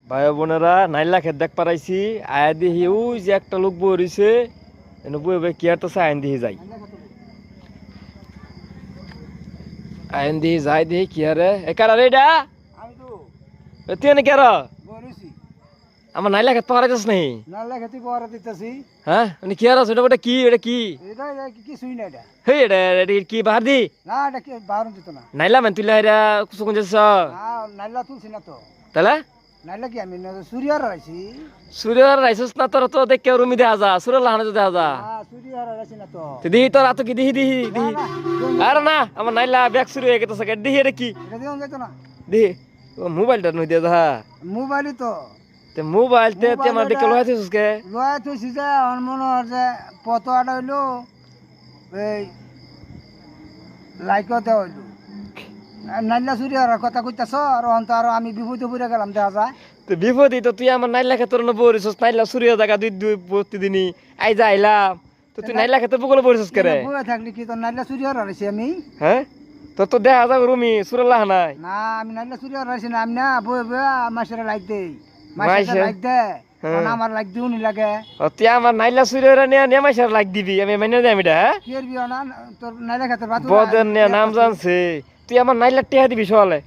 ভাই বোনেরা নাইলা খেত দেখ পারাইছি আয়া দিহি ওই যে একটা লোক বই রইছে এনে বই বই কি আর তো আইন দিহি যাই আইন দিহি যাই দিহি কি আরে এ কারা রে এটা আমি তো তুই এনে কেরা বলেছি আমার নাইলা খেত পারাইছিস নাই নাল্লা খেতে পরে দিতেছি হ্যাঁ মানে কি আর এটা কি এটা কি এটা কিছুই না এটা হে এটা কি বাহার দি না এটা কি বারণ দিত না নাইলা মানে তুই লাইরা কুসু কোন যাস না নাল্লা তুলছি না তো তাহলে নাল্লা কি আমি সূর্যার রাইছি সূর্যর রাইছিস না তোর তো দেখে রুমি দেখা যা সূর্য লাহানে দেখা যা হ্যাঁ সূর্যার রাইছি না তো তো দিহি তোর আতো কি দিহি দিহি দিহি আরে না আমার নাইলা ব্যাগ শুরু হয়ে গেছে দিহি এটা কি এটা দিও যেত না দিহি ও মোবাইলটা নই দে দা মোবাইলই তো তে মোবাইল তে তে আমার দেখে লইছিস কে লয় তুইছি যে আমার মনে হয় যে পত আটা হইলো এই লাইকও দেওয়া হইলো নাল্লা সূর্যার কথা কইতাছ আর অন্ত আর আমি বিপদে পড়ে গেলাম দেখা যায় তো বিপদই তো তুই আমার নাইলা খেতর ন বরিছস নাইলা সূর্য জায়গা দুই দুই প্রতিদিনই আই যাইলাম তো তুই নাইলা খেতে বগলে বরিছস কে রে বয়ে থাকলি কি তো নাল্লা সূর্যার রাইছি আমি হ্যাঁ তো তো দেখা যাবে রুমি সূর্য লাহানাই না আমি নাল্লা সূর্যার রাইছি না আমি না বয়ে বয়ে মাসের লাইক দেই মাইসে? মাসের লাইক দে হ্যাঁ। আমার লাইক দিও নি লাগে ও তুই আমার নাইলা সূর্যরা নিয়ে নেমাইছার লাগ দিবি আমি মাইনে দেই আমি এটা হ্যাঁ কি এর বিয়া না তোর নাইলা খাতে বাত বদন নিয়ে নাম জানছে তুই আমার নাইলা টেহা দিবি সকালে